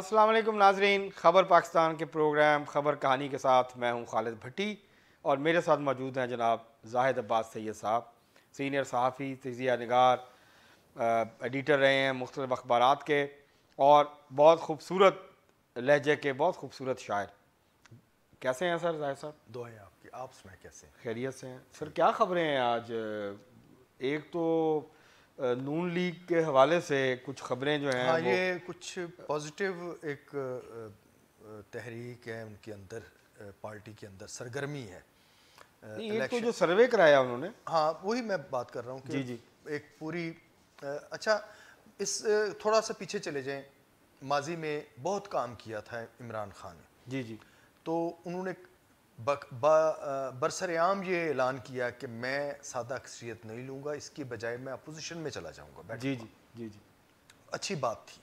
السلام علیکم ناظرین، خبر پاکستان کے پروگرام خبر کہانی کے ساتھ میں ہوں خالد بھٹی اور میرے ساتھ موجود ہیں جناب زاہد عباس سید صاحب، سینئر صحافی، تجزیہ نگار، ایڈیٹر رہے ہیں مختلف اخبارات کے اور بہت خوبصورت لہجے کے بہت خوبصورت شاعر۔ کیسے ہیں سر زاہد صاحب؟ دعائیں آپ کی، آپ سنائیں کیسے ہیں؟ خیریت سے ہیں سر؟ کیا خبریں ہیں آج؟ ایک تو نون لیگ کے حوالے سے کچھ خبریں جو ہیں، ہاں یہ کچھ پازیٹیو ایک تحریک ہے ان کے اندر، پارٹی کے اندر سرگرمی ہے۔ ایک تو جو سروے کرایا انہوں نے، ہاں وہی میں بات کر رہا ہوں کہ جی ایک پوری اچھا اس تھوڑا سا پیچھے چلے جائیں، ماضی میں بہت کام کیا تھا عمران خان نے، جی تو انہوں نے برسر عام یہ اعلان کیا کہ میں سادہ اکثریت نہیں لوں گا، اس کی بجائے میں اپوزیشن میں چلا جاؤں گا، جی اچھی بات تھی،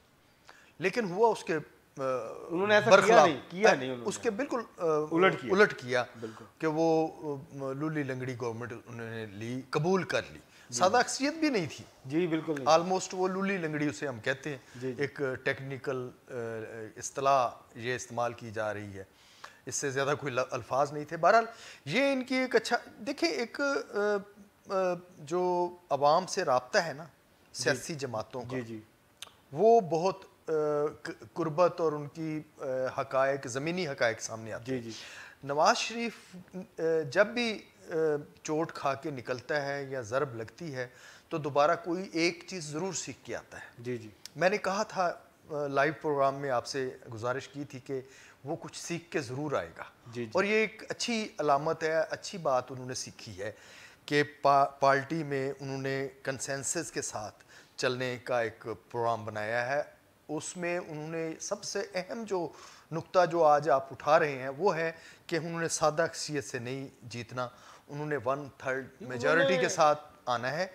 لیکن ہوا اس کے انہوں نے ایسا برخلاف کیا نہیں، اس کے بالکل الٹ کیا کہ وہ لولی لنگڑی گورنمنٹ انہوں نے لی، قبول کر لی، سادہ اکثریت بھی نہیں تھی، جی بالکل آلموسٹ وہ لولی لنگڑی اسے ہم کہتے ہیں، ایک ٹیکنیکل اصطلاح یہ استعمال کی جا رہی ہے، اس سے زیادہ کوئی الفاظ نہیں تھے۔ بہرحال یہ ان کی ایک اچھا دیکھیں، ایک جو عوام سے رابطہ ہے نا سیاسی جماعتوں کا، وہ بہت قربت اور ان کی حقائق، زمینی حقائق سامنے آتے ہیں۔ نواز شریف جب بھی چوٹ کھا کے نکلتا ہے یا ضرب لگتی ہے تو دوبارہ کوئی ایک چیز ضرور سیکھ کے آتا ہے۔ میں نے کہا تھا لائیو پروگرام میں، آپ سے گزارش کی تھی کہ وہ کچھ سیکھ کے ضرور آئے گا، اور یہ ایک اچھی علامت ہے، اچھی بات انہوں نے سیکھی ہے کہ پارٹی میں انہوں نے کنسنسس کے ساتھ چلنے کا ایک پروگرام بنایا ہے۔ اس میں انہوں نے سب سے اہم جو نقطہ جو آج آپ اٹھا رہے ہیں وہ ہے کہ انہوں نے سادہ اکثریت سے نہیں جیتنا، انہوں نے 1/3 میجورٹی کے ساتھ آنا ہے۔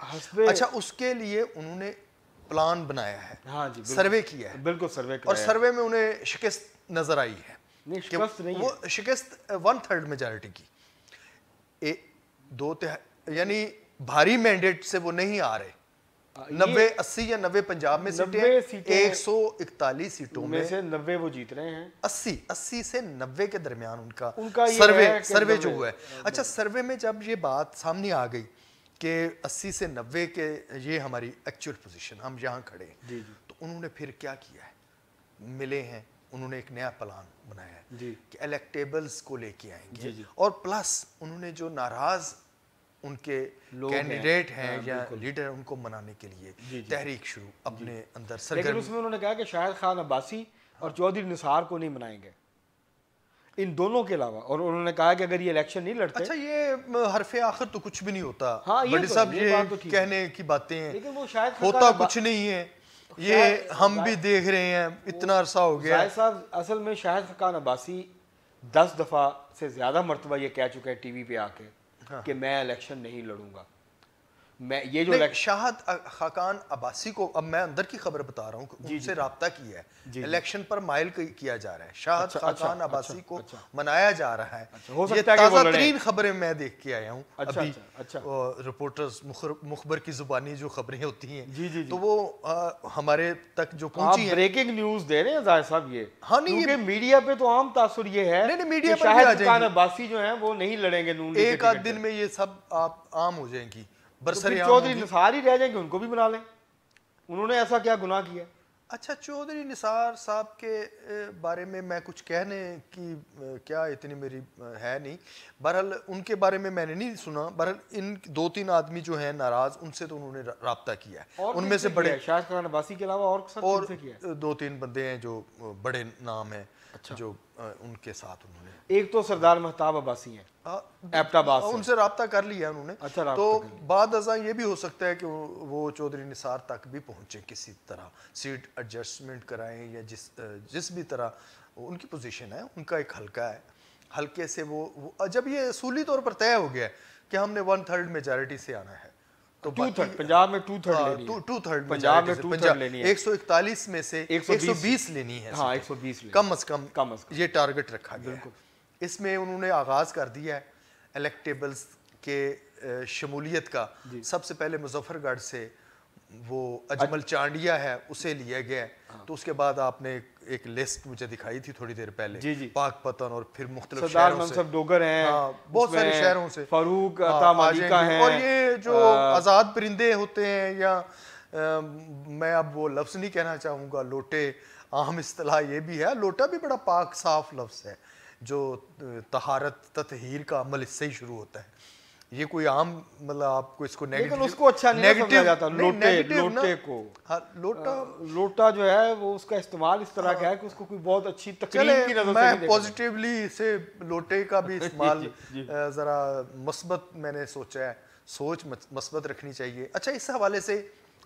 اچھا، اس کے لیے انہوں نے پلان بنایا ہے، سروے کیا ہے، اور سروے میں انہیں شکست نظر آئی ہے، وہ شکست 1/3 میجورٹی کی، یعنی بھاری مینڈیٹ سے وہ نہیں آ رہے، 90 80 یا 90 پنجاب میں سیٹیں، 141 سیٹوں میں سے 90 وہ جیت رہے ہیں، 80 سے 90 کے درمیان ان کا سروے جو ہوا ہے۔ اچھا، سروے میں جب یہ بات سامنے آ گئی کہ 80 سے 90 کے یہ ہماری ایکچوئل پوزیشن، ہم یہاں کھڑے ہیں، تو انہوں نے پھر کیا کیا ہے، ملے ہیں، انہوں نے ایک نیا پلان بنایا ہے کہ الیکٹیبلز کو لے کے آئیں گے، اور پلس انہوں نے جو ناراض ان کے کینڈیڈیٹ ہیں یا لیڈر، ان کو منانے کے لیے تحریک شروع اپنے اندر سرگرم۔ لیکن اس میں انہوں نے کہا کہ شاہد خان عباسی اور چودھری نثار کو نہیں منائیں گے، ان دونوں کے علاوہ، اور انہوں نے کہا کہ اگر یہ الیکشن نہیں لڑتے۔ اچھا، یہ حرف آخر تو کچھ بھی نہیں ہوتا، بڑی صاحب یہ کہنے کی باتیں ہیں، ہوتا کچھ نہیں ہے، یہ ہم بھی دیکھ رہے ہیں، اتنا عرصہ ہو گیا۔ زاہد صاحب، اصل میں شاہد خان عباسی 10 دفعہ سے زیادہ مرتبہ یہ کہہ چکے ہیں ٹی وی پہ آ کے کہ میں الیکشن نہیں لڑوں گا، میں یہ جو شاہد خاقان عباسی کو، اب میں اندر کی خبر بتا رہا ہوں کہ ان سے رابطہ کیا ہے، الیکشن پر مائل کیا جا رہا ہے، شاہد خاقان عباسی کو منایا جا رہا ہے، یہ تازہ ترین خبریں میں دیکھ کے آیا ہوں ابھی، رپورٹرز مخبر کی زبانی جو خبریں ہوتی ہیں تو وہ ہمارے تک جو پہنچی ہیں۔ بریکنگ نیوز دے رہے ہیں زاہد صاحب، یہ کیونکہ میڈیا پہ تو عام تاثر یہ ہے کہ شاہد خان عباسی جو ہیں وہ نہیں لڑیں گے نون لیگ، ایک آدھ دن میں یہ سب آپ عام ہو جائیں گی، چودھری نثار ہی رہ جائیں گے، ان کو بھی بنا لیں، انہوں نے ایسا کیا گناہ کیا؟ اچھا، چودھری نثار صاحب کے بارے میں میں کچھ کہنے کی کیا اتنی میری ہے نہیں، بہرحال ان کے بارے میں میں نے نہیں سنا، بہرحال ان 2-3 آدمی جو ہیں ناراض، ان سے تو انہوں نے رابطہ کیا ہے، ان میں سے بڑے شاہد خان عباسی کے علاوہ اور 2-3 بندے ہیں جو بڑے نام ہیں جو ان کے ساتھ انہوں نے، ایک تو سردار مہتاب عباسی ہیں ایبٹ آباد سے، ان سے رابطہ کر لیا انہوں نے، تو بعد ازاں یہ بھی ہو سکتا ہے کہ وہ چودھری نثار تک بھی پہنچے، کسی طرح سیٹ ایڈجسٹمنٹ کرائیں یا جس بھی طرح ان کی پوزیشن ہے، ان کا ایک حلقہ ہے، حلقے سے وہ جب یہ اصولی طور پر طے ہو گیا کہ ہم نے 1/3 میجارٹی سے آنا ہے، تو پنجاب میں 2/3 لینی ہے، 2/3 پنجاب میں 2/3 لینی ہے، 141 میں سے 120 لینی ہے، ہاں 120 کم از کم یہ ٹارگٹ رکھا گیا ہے۔ اس میں انہوں نے آغاز کر دیا ہے الیکٹیبلز کے شمولیت کا، سب سے پہلے مظفر گڑھ سے وہ اجمل چانڈیا ہے، اسے لیا گیا ہے، تو اس کے بعد آپ نے ایک لسٹ مجھے دکھائی تھی تھوڑی دیر پہلے, جی جی, پاک پتن اور پھر مختلف سردار شہروں سے, منصف ڈوگر ہیں, بہت سارے شہروں سے, فاروق عطا مالکہ ہیں, اور یہ جو آزاد پرندے ہوتے ہیں, یا میں اب وہ لفظ نہیں کہنا چاہوں گا, لوٹے, عام اصطلاح یہ بھی ہے, لوٹا بھی بڑا پاک صاف لفظ ہے, جو طہارت تطہیر کا عمل اس سے ہی شروع ہوتا ہے. یہ کوئی عام مطلب آپ کو اس کو لیکن اس کو اچھا نہیں سمجھا جاتا, لوٹے کو, لوٹا جو ہے وہ اس کا استعمال اس طرح کا ہے کہ اس کو کوئی بہت اچھی تقریب کی نظر سے نہیں دیکھا. میں پازیٹیولی سے لوٹے کا بھی استعمال ذرا مثبت میں نے سوچا ہے, سوچ مثبت رکھنی چاہیے. اچھا, اس حوالے سے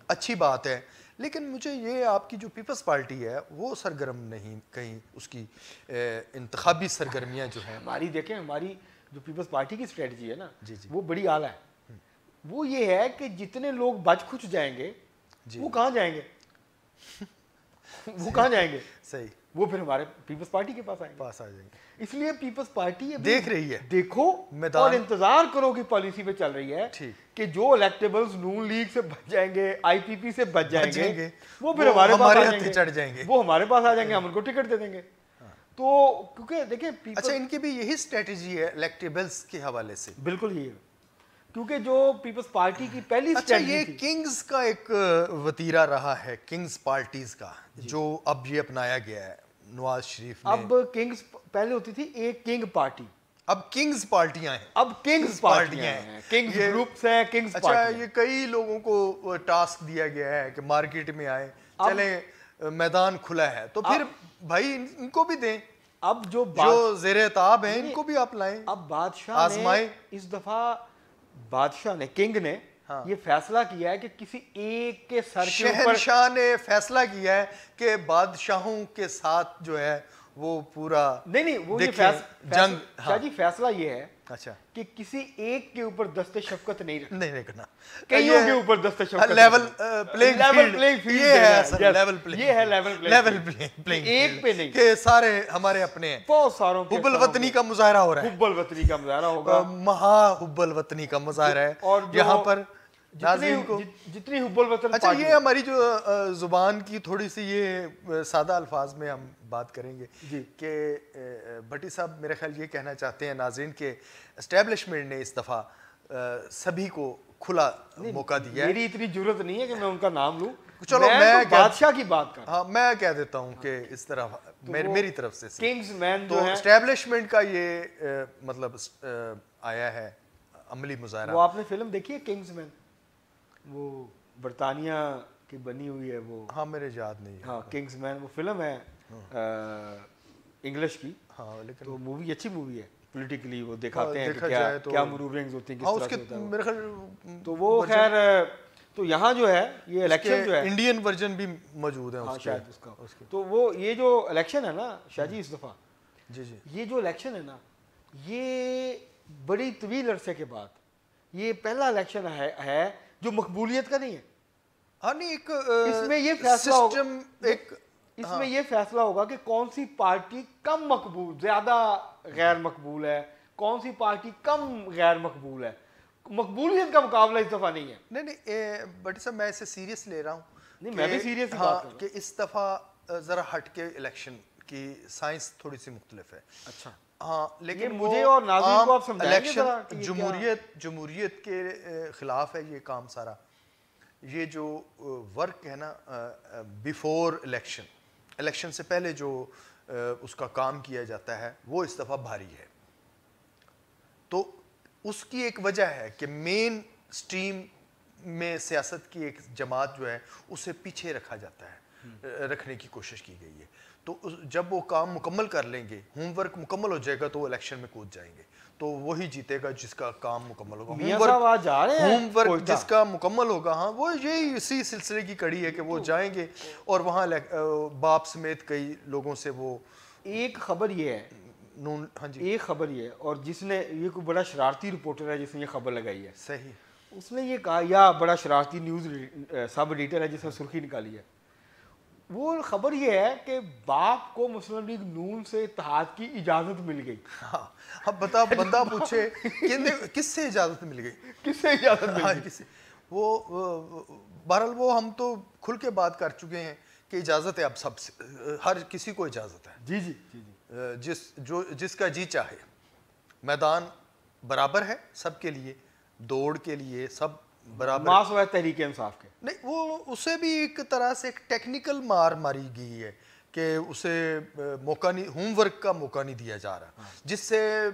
اچھی بات ہے, لیکن مجھے یہ آپ کی جو پیپلز پارٹی ہے وہ سرگرم نہیں, کہیں اس کی انتخابی سرگرمیاں جو ہیں ہماری, دیکھیں ہماری جو پیپلز پارٹی کی اسٹریٹجی ہے نا, وہ بڑی اعلیٰ ہے. وہ یہ ہے کہ جتنے لوگ بچ کھچ جائیں گے وہ کہاں جائیں گے, وہ کہاں جائیں گے, صحیح, وہ پھر ہمارے پیپلز پارٹی کے پاس آ جائیں گے. اس لیے پیپلز پارٹی دیکھ رہی ہے, دیکھو اور انتظار کرو کہ پالیسی پہ چل رہی ہے کہ جو الیکٹیبلز نون لیگ سے بچ جائیں گے, آئی پی پی سے بچ جائیں گے, وہ پھر ہمارے پاس چڑھ جائیں گے, وہ ہمارے پاس آ جائیں گے, ہم ان کو ٹکٹ دے دیں گے. تو کیونکہ دیکھیں, اچھا ان کی بھی یہی اسٹریٹجی ہے الیکٹیبلز کے حوالے سے. بالکل یہی ہے, کیونکہ جو پیپلز پارٹی کی پہلی اسٹریٹجی یہ کنگز کا ایک وتیرہ رہا ہے, کنگز پارٹیز کا, جو اب یہ اپنایا گیا ہے نواز شریف نے. اب کنگز پہلے ہوتی تھی ایک کنگ پارٹی, اب کنگز پارٹیاں ہیں, اب کنگز پارٹیاں ہیں, کنگز گروپس ہیں, کنگز پارٹیاں. اچھا, یہ کئی لوگوں کو ٹاسک دیا گیا ہے کہ مارکیٹ میں آئے, چلیں میدان کھلا ہے, تو پھر بھائی ان کو بھی دیں. اب جو زیر تاب ہیں ان کو بھی آپ لائیں. اب بادشاہ نے اس دفعہ, بادشاہ نے, کنگ نے یہ فیصلہ کیا ہے کہ کسی ایک کے سر کے اوپر, شہنشاہ نے فیصلہ کیا ہے کہ بادشاہوں کے ساتھ جو ہے وہ پورا نہیں وہ جنگ. شاہ جی فیصلہ یہ ہے اچھا کہ کسی ایک کے اوپر دست شفقت نہیں رکھنا, کئیوں کے اوپر دست شفقت, لیول پلینگ فیلڈ, یہ ہے لیول پلینگ ایک پہ نہیں کہ سارے ہمارے اپنے ہیں. بہت ساروں حب الوطنی کا مظاہرہ ہو رہا ہے, حب الوطنی کا مظاہرہ ہوگا, مہا حب الوطنی کا مظاہرہ ہے, اور یہاں پر جتنی حب الوطن. اچھا, یہ ہماری جو زبان کی تھوڑی سی یہ سادہ الفاظ میں ہم بات کریں گے کہ بھٹی صاحب میرا خیال یہ کہنا چاہتے ہیں ناظرین کہ اسٹیبلشمنٹ نے اس دفعہ سبھی کو کھلا موقع دیا ہے. میری اتنی ضرورت نہیں ہے کہ میں ان کا نام لوں, چلو میں بادشاہ کی بات کر, ہاں میں کہہ دیتا ہوں کہ اس طرح میری طرف سے کنگز مین تو اسٹیبلشمنٹ کا یہ مطلب آیا ہے عملی مظاہرہ. وہ آپ نے فلم دیکھی ہے کنگز مین, وہ برطانیہ کی بنی ہوئی ہے وہ, ہاں میرے یاد نہیں. ہاں کنگز مین وہ فلم ہے انگلش کی, ہاں لیکن تو مووی اچھی مووی ہے, پولیٹیکلی وہ دکھاتے ہیں کہ کیا مروورنگز ہوتی ہیں, کس طرح سے ہوتا ہے میرے خیال. تو وہ خیر, تو یہاں جو ہے یہ الیکشن جو ہے انڈین ورژن بھی موجود ہے شاید اس کا, تو وہ یہ جو الیکشن ہے نا شاہ جی اس دفعہ, یہ جو الیکشن ہے نا, یہ بڑی طویل عرصے کے بعد یہ پہلا الیکشن ہے جو مقبولیت کا نہیں ہے. ہاں نہیں, ایک اس میں یہ فیصلہ سسٹم, ایک اس میں یہ فیصلہ ہوگا کہ کون سی پارٹی کم مقبول, زیادہ غیر مقبول ہے, کون سی پارٹی کم غیر مقبول ہے. مقبولیت کا مقابلہ اس دفعہ نہیں ہے. نہیں بٹ صاحب میں اسے سیریس لے رہا ہوں. نہیں میں بھی سیریس ہی بات کر رہا ہوں کہ اس دفعہ ذرا ہٹ کے الیکشن کی سائنس تھوڑی سی مختلف ہے. اچھا ہاں, لیکن مجھے اور ناظرین کو آپ سمجھائیں گے ذرا, جمہوریت کے خلاف ہے یہ کام سارا. یہ جو ورک ہے نا بیفور الیکشن سے پہلے جو اس کا کام کیا جاتا ہے وہ اس دفعہ بھاری ہے. تو اس کی ایک وجہ ہے کہ مین سٹریم میں سیاست کی ایک جماعت جو ہے اسے پیچھے رکھا جاتا ہے, رکھنے کی کوشش کی گئی ہے. تو جب وہ کام مکمل کر لیں گے, ہوم ورک مکمل ہو جائے گا, تو وہ الیکشن میں کود جائیں گے, تو وہی جیتے گا جس کا کام مکمل ہوگا. ہوم ورک جس کا مکمل ہوگا, ہاں وہ یہی اسی سلسلے کی کڑی ہے کہ وہ جائیں گے اور وہاں باپ سمیت کئی لوگوں سے وہ. ایک خبر یہ ہے, ہاں جی ایک خبر یہ ہے, اور جس نے یہ کوئی بڑا شرارتی رپورٹر ہے جس نے یہ خبر لگائی ہے, صحیح, اس نے یہ کہا, یا بڑا شرارتی نیوز سب ایڈیٹر ہے جس نے سرخی نکالی ہے, وہ خبر یہ ہے کہ باپ کو مسلم لیگ نون سے اتحاد کی اجازت مل گئی. ہاں اب بندہ پوچھے کس سے اجازت مل گئی, کس سے اجازت مل گئی. وہ بہرحال وہ ہم تو کھل کے بات کر چکے ہیں کہ اجازت ہے اب سب سے، ہر کسی کو اجازت ہے، جی جی جی جی جس کا جی چاہے، میدان برابر ہے سب کے لیے، دوڑ کے لیے سب برابر ماس و تحریک انصاف کے نہیں، وہ اسے بھی ایک طرح سے ایک ٹیکنیکل مار ماری گئی ہے کہ اسے موقع نہیں، ہوم ورک کا موقع نہیں دیا جا رہا، جس سے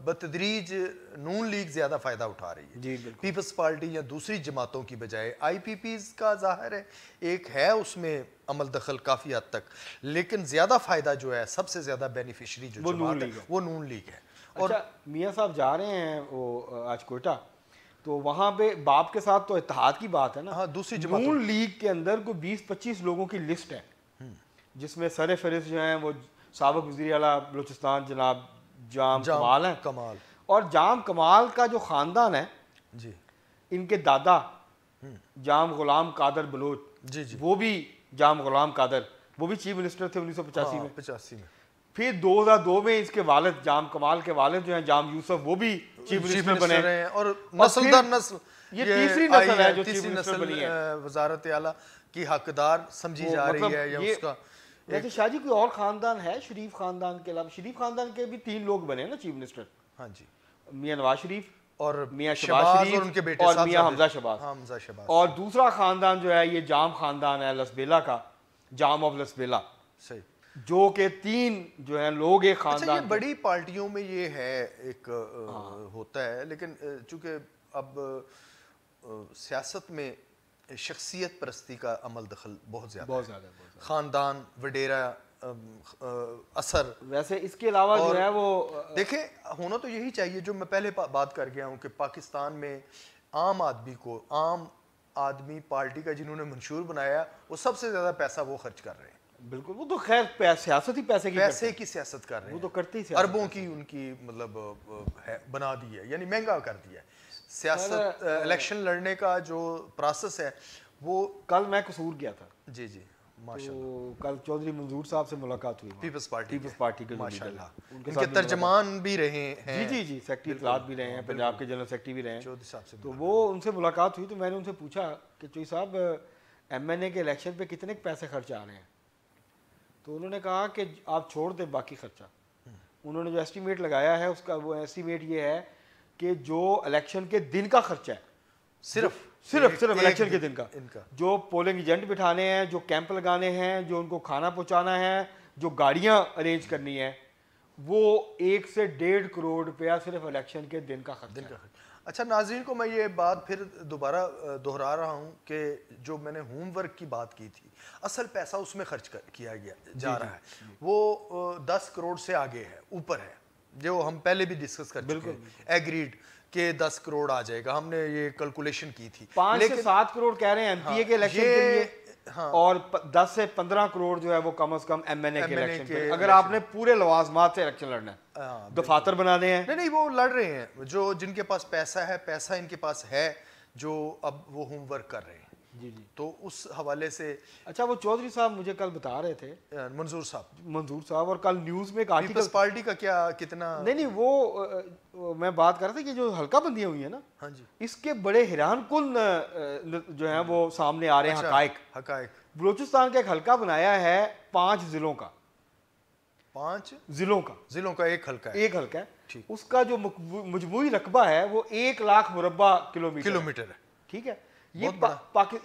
بتدریج نون لیگ زیادہ فائدہ اٹھا رہی ہے، جی بالکل پیپلز پارٹی یا دوسری جماعتوں کی بجائے آئی پی پیز کا ظاہر ہے ایک ہے اس میں عمل دخل کافی حد تک، لیکن زیادہ فائدہ جو ہے سب سے زیادہ بینیفیشری جو جماعت ہے وہ نون لیگ ہے۔ اور میاں صاحب جا رہے ہیں وہ آج کوئٹہ، تو وہاں پہ باپ کے ساتھ تو اتحاد کی بات ہے نا، ہاں دوسری جماعتوں نون لیگ کے اندر کوئی 20-25 لوگوں کی لسٹ ہے جس میں سر فہرست جو ہیں وہ سابق وزیر اعلیٰ بلوچستان جناب جام کمال ہیں، کمال، اور جام کمال کا جو خاندان ہے جی ان کے دادا جام غلام قادر بلوچ، جی جی وہ بھی جام غلام قادر وہ بھی چیف منسٹر تھے 1985 میں، 85 میں، پھر 2002 میں اس کے والد جام کمال کے والد جو ہیں جام یوسف وہ بھی چیف منسٹر بنے ہیں، اور نسل در نسل یہ تیسری نسل ہے جو چیف تیسری منسٹر نسل بنی ہے، وزارت اعلیٰ کی حقدار سمجھی جا رہی ہے، یا اس کا ویسے شاہ جی کوئی اور خاندان ہے شریف خاندان کے علاوہ؟ شریف خاندان کے بھی 3 لوگ بنے نا چیف منسٹر، ہاں جی، میاں نواز شریف اور میاں شہباز شریف اور ان کے بیٹے اور میاں حمزہ شہباز، حمزہ شہباز، اور دوسرا خاندان جو ہے یہ جام خاندان ہے لسبیلا کا، جام آف لسبیلا، صحیح، جو کہ 3 جو ہیں لوگ ایک اچھا خاندان یہ بڑی پارٹیوں میں یہ ہے ایک ہوتا ہے، لیکن چونکہ اب سیاست میں شخصیت پرستی کا عمل دخل بہت زیادہ ہے، خاندان وڈیرا اثر، ویسے اس کے علاوہ جو ہے وہ دیکھیں ہونا تو یہی چاہیے جو میں پہلے بات کر گیا ہوں کہ پاکستان میں عام آدمی پارٹی کا جنہوں نے منشور بنایا وہ سب سے زیادہ پیسہ وہ خرچ کر رہے ہیں، بالکل، وہ تو خیر سیاست ہی پیسے کی سیاست کر رہے ہیں، وہ تو کرتے ہی اربوں کی ان کی مطلب بنا دی ہے، یعنی مہنگا کر دیا ہے سیاست، الیکشن لڑنے کا جو پروسیس ہے وہ۔ کل میں قصور گیا تھا، جی جی تو کل چودھری منظور صاحب سے ملاقات ہوئی، پیپلز پارٹی کے ماشاء اللہ، ان کے ترجمان بھی رہے ہیں، جی جی جی سیکٹری اطلاعات بھی رہے ہیں، پنجاب کے جنرل سیکٹری بھی رہے ہیں، چودھری صاحب سے تو وہ ان سے ملاقات ہوئی، تو میں نے ان سے پوچھا کہ چوئی صاحب ایم این اے کے الیکشن پہ کتنے پیسے خرچ آ رہے ہیں؟ تو انہوں نے کہا کہ آپ چھوڑ دیں باقی خرچہ، انہوں نے جو ایسٹیمیٹ لگایا ہے اس کا وہ ایسٹیمیٹ یہ ہے کہ جو الیکشن کے دن کا خرچہ ہے، صرف الیکشن کے دن کا، جو پولنگ ایجنٹ بٹھانے ہیں، جو کیمپ لگانے ہیں، جو ان کو کھانا پہنچانا ہے، جو گاڑیاں ارینج کرنی ہے، وہ 1 سے 1.5 کروڑ روپیہ صرف الیکشن کے دن کا خرچہ ہے۔ اچھا ناظرین کو میں یہ بات پھر دوبارہ دہرا رہا ہوں کہ جو میں نے ہوم ورک کی بات کی تھی، اصل پیسہ اس میں خرچ کیا جا رہا ہے، وہ 10 کروڑ سے آگے ہے، اوپر ہے، جو ہم پہلے بھی ڈسکس کر چکے ہیں، ایگریڈ کہ 10 کروڑ آ جائے گا، ہم نے یہ کیلکولیشن کی تھی، 5 سے 7 کروڑ کہہ رہے ہیں ایم پی اے کے الیکشن کے لیے، اور 10 سے 15 کروڑ جو ہے وہ کم از کم ایم این اے کے الیکشن کے، اگر آپ نے پورے لوازمات سے الیکشن لڑنا ہے، دفاتر بنانے ہیں، نہیں وہ لڑ رہے ہیں، جو جن کے پاس پیسہ ہے، پیسہ ان کے پاس ہے، جو اب وہ ہوم ورک کر رہے ہیں، جی جی، تو اس حوالے سے اچھا وہ چودھری صاحب مجھے کل بتا رہے تھے، منظور صاحب، اور کل نیوز میں ایک آرٹیکل، پیپلز پارٹی کا کیا کتنا، نہیں وہ میں بات کر رہا تھا کہ جو حلقہ بندیاں ہوئی ہیں نا، ہاں جی، اس کے بڑے حیران کن جو ہیں وہ سامنے آ رہے ہیں حقائق۔ بلوچستان کا ایک حلقہ بنایا ہے 5 ضلعوں کا، 5 ضلعوں کا ایک حلقہ ہے، اس کا جو مجموعی رقبہ ہے وہ 1 لاکھ مربع کلومیٹر ہے، ٹھیک ہے، یہ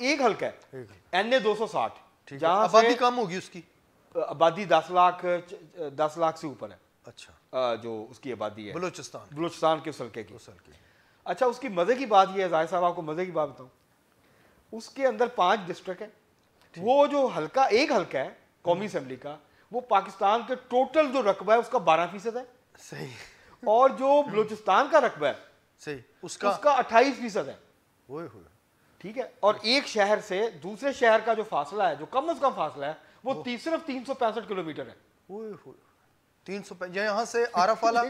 ایک حلقہ ہے، این اے 260، جہاں آبادی کم ہوگی، اس کی آبادی 10 لاکھ سے اوپر ہے، اچھا جو اس کی آبادی ہے بلوچستان کے اس حلقے کی۔ اچھا اس کی مزے کی بات یہ ہے، ظاہر صاحب آپ کو مزے کی بات بتاؤں، اس کے اندر 5 ڈسٹرکٹ ہیں، وہ جو ایک حلقہ ہے قومی اسمبلی کا، وہ پاکستان کے ٹوٹل جو رقبہ ہے اس کا 12% ہے، صحیح، اور جو بلوچستان کا رقبہ ہے صحیح اس کا 28% ہے، ٹھیک ہے، اور ایک شہر سے دوسرے شہر کا جو فاصلہ ہے، جو کم از کم فاصلہ ہے، وہ صرف 365 کلومیٹر ہے، 300 یہاں سے عارف والا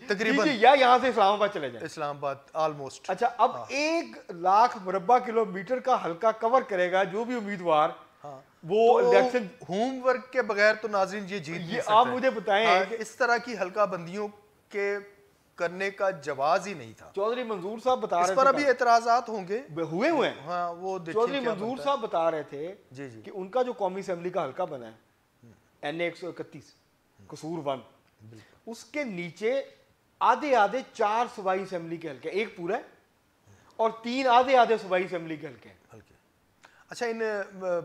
تقریباً، یا یہاں سے اسلام آباد چلے جائیں، اسلام آباد آلموسٹ۔ اچھا اب 1 لاکھ مربع کلومیٹر کا حلقہ کور کرے گا جو بھی امیدوار، وہ الیکشن ہوم ورک کے بغیر تو ناظرین یہ جیت نہیں سکتے۔ آپ مجھے بتائیں اس طرح کی حلقہ بندیوں کے کرنے کا جواز ہی نہیں تھا. چودھری منظور صاحب بتا رہے تھے اس پر ابھی اعتراضات ہوں گے, ہوئے ہیں. ہاں وہ چودھری منظور صاحب بتا رہے تھے جی جی کہ ان کا جو قومی اسمبلی کا حلقہ بنا ہے NA 131 قصور 1, اس کے نیچے آدھے 4 صوبائی اسمبلی کے حلقے, ایک پورا ہے اور 3 آدھے صوبائی اسمبلی کے حلقے ہیں. اچھا, ان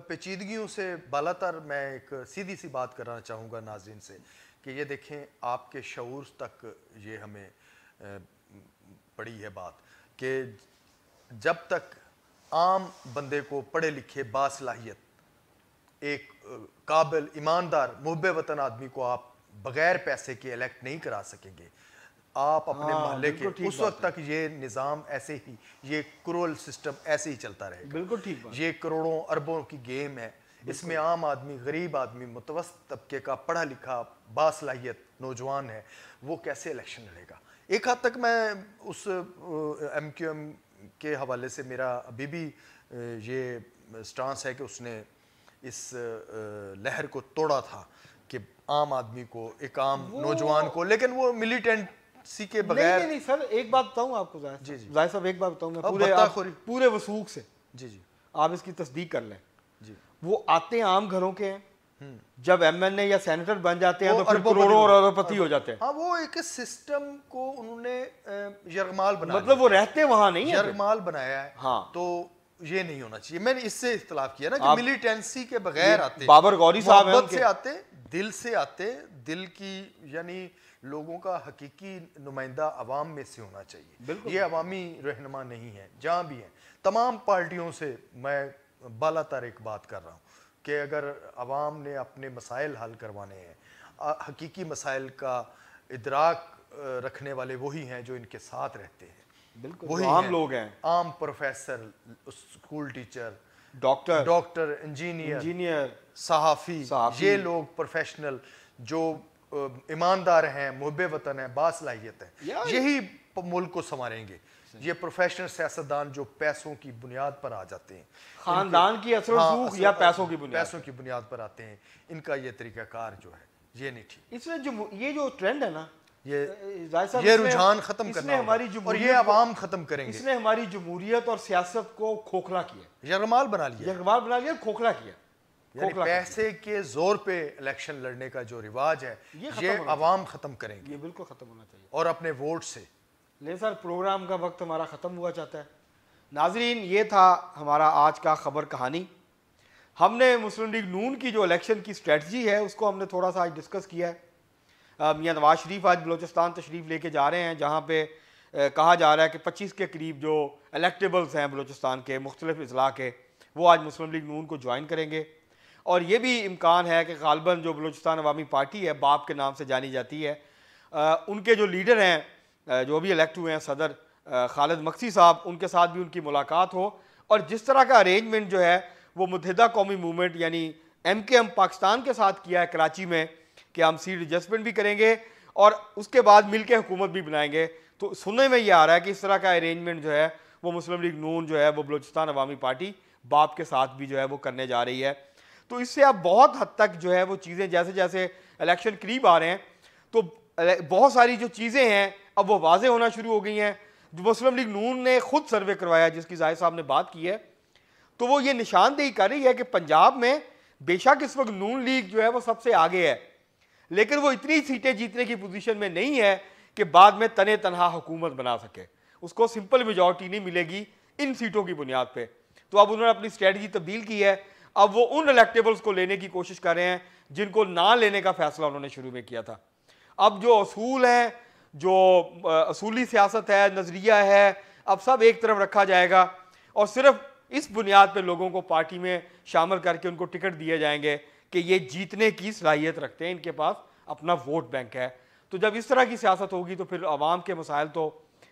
پیچیدگیوں سے بالا تر میں ایک سیدھی سی بات کرنا چاہوں گا ناظرین سے کہ یہ دیکھیں آپ کے شعور تک یہ ہمیں پڑی ہے بات کہ جب تک عام بندے کو پڑھے لکھے باصلاحیت ایک قابل ایماندار محب وطن آدمی کو آپ بغیر پیسے کے الیکٹ نہیں کرا سکیں گے, آپ اپنے محلے کے, اس وقت تک یہ نظام ایسے ہی, یہ کرول سسٹم ایسے ہی چلتا رہے گا. بالکل ٹھیک بات. یہ کروڑوں اربوں کی گیم ہے, اس میں عام آدمی, غریب آدمی, متوسط طبقے کا پڑھا لکھا باصلاحیت نوجوان ہے, وہ کیسے الیکشن لڑے گا. ایک حد تک میں اس MQM کے حوالے سے میرا ابھی بھی یہ سٹانس ہے کہ اس نے اس لہر کو توڑا تھا کہ عام آدمی کو, ایک عام نوجوان کو, لیکن وہ ملیٹنسی کے بغیر. نہیں سر, ایک بات بتاؤں آپ کو ظاہر صاحب, ایک بات بتاؤں میں پورے وثوق سے, جی جی آپ اس کی تصدیق کر لیں. جی وہ آتے ہیں عام گھروں کے ہیں, جب MNA یا سینیٹر بن جاتے ہیں تو پھر کروڑوں اور اربپتی ہو جاتے ہیں. ہاں, وہ ایک سسٹم کو انہوں نے یرغمال بنایا, مطلب وہ رہتے وہاں نہیں ہیں, یرغمال بنایا ہے. ہاں, تو یہ نہیں ہونا چاہیے. میں نے اس سے اختلاف کیا نا کہ ملیٹنسی کے بغیر آتے, بابر غوری صاحب ہیں, محبت سے آتے, دل سے آتے, دل کی یعنی لوگوں کا حقیقی نمائندہ عوام میں سے ہونا چاہیے. یہ عوامی رہنما نہیں ہے جہاں بھی ہیں. تمام پارٹیوں سے میں بالا تر ایک بات کر رہا ہوں کہ اگر عوام نے اپنے مسائل حل کروانے ہیں, حقیقی مسائل کا ادراک رکھنے والے وہی ہیں جو ان کے ساتھ رہتے ہیں. وہی عام لوگ ہیں, عام professor, school teacher, doctor, engineer, صحافی, یہ لوگ پروفیشنل جو ایماندار ہیں, محب وطن ہیں, باصلاحیت ہیں, یہی ملک کو سنواریں گے. یہ پروفیشنل سیاستدان جو پیسوں کی بنیاد پر آ جاتے ہیں, خاندان کی اثر و رسوخ یا پیسوں کی بنیاد پر آتے ہیں, ان کا یہ طریقہ کار جو ہے یہ نہیں ٹھیک. اس میں یہ جو ٹرینڈ ہے نا, یہ رجحان ختم کرنا ہوگا اور یہ عوام ختم کریں گے. اس نے ہماری جمہوریت اور سیاست کو کھوکھلا کیا, یرغمال بنا لیا, کھوکھلا کیا. یعنی پیسے کے زور پہ الیکشن لڑنے کا جو رواج ہے یہ عوام ختم کریں گے. یہ بالکل ختم ہونا چاہیے, اور اپنے ووٹ سے. لیکن سر پروگرام کا وقت ہمارا ختم ہوا چاہتا ہے. ناظرین, یہ تھا ہمارا آج کا خبر کہانی. ہم نے مسلم لیگ نون کی جو الیکشن کی اسٹریٹجی ہے اس کو ہم نے تھوڑا سا آج ڈسکس کیا ہے. میاں نواز شریف آج بلوچستان تشریف لے کے جا رہے ہیں, جہاں پہ کہا جا رہا ہے کہ 25 کے قریب جو الیکٹیبلز ہیں بلوچستان کے مختلف اضلاع کے, وہ آج مسلم لیگ نون کو جوائن کریں گے. اور یہ بھی امکان ہے کہ غالباً جو بلوچستان عوامی پارٹی ہے, باپ کے نام سے جانی جاتی ہے, ان کے جو لیڈر ہیں جو بھی الیکٹ ہوئے ہیں, صدر خالد مکسی صاحب, ان کے ساتھ بھی ان کی ملاقات ہو. اور جس طرح کا ارینجمنٹ جو ہے وہ متحدہ قومی موومنٹ یعنی MKM پاکستان کے ساتھ کیا ہے کراچی میں, کہ ہم سیٹ ایڈجسٹمنٹ بھی کریں گے اور اس کے بعد مل کے حکومت بھی بنائیں گے. تو سننے میں یہ آ رہا ہے کہ اس طرح کا ارینجمنٹ جو ہے وہ مسلم لیگ نون جو ہے وہ بلوچستان عوامی پارٹی باپ کے ساتھ بھی جو ہے وہ کرنے جا رہی ہے. تو اس سے اب بہت حد تک جو ہے وہ چیزیں جیسے جیسے الیکشن قریب آ رہے ہیں تو بہت ساری جو چیزیں ہیں اب وہ واضح ہونا شروع ہو گئی ہیں. جو مسلم لیگ نون نے خود سروے کروایا جس کی زاہد صاحب نے بات کی ہے, تو وہ یہ نشاندہی کر رہی ہے کہ پنجاب میں بے شک اس وقت نون لیگ جو ہے وہ سب سے آگے ہے, لیکن وہ اتنی سیٹیں جیتنے کی پوزیشن میں نہیں ہے کہ بعد میں تنے تنہا حکومت بنا سکے. اس کو سمپل میجورٹی نہیں ملے گی ان سیٹوں کی بنیاد پہ. تو اب انہوں نے اپنی اسٹریٹجی تبدیل کی ہے. اب وہ ان الیکٹیبلز کو لینے کی کوشش کر رہے ہیں جن کو نہ لینے کا فیصلہ انہوں نے شروع میں کیا تھا. اب جو اصول ہیں, جو اصولی سیاست ہے, نظریہ ہے, اب سب ایک طرف رکھا جائے گا اور صرف اس بنیاد پہ لوگوں کو پارٹی میں شامل کر کے ان کو ٹکٹ دیے جائیں گے کہ یہ جیتنے کی صلاحیت رکھتے ہیں, ان کے پاس اپنا ووٹ بینک ہے. تو جب اس طرح کی سیاست ہوگی تو پھر عوام کے مسائل تو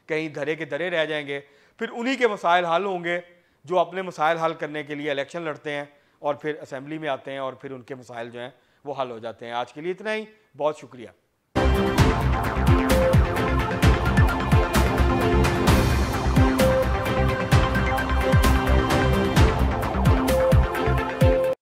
کہیں دھرے کے دھرے رہ جائیں گے. پھر انہی کے مسائل حل ہوں گے جو اپنے مسائل حل کرنے کے لیے الیکشن لڑتے ہیں اور پھر اسمبلی میں آتے ہیں اور پھر ان کے مسائل جو ہیں وہ حل ہو جاتے ہیں. آج کے لیے اتنا ہی, بہت شکریہ.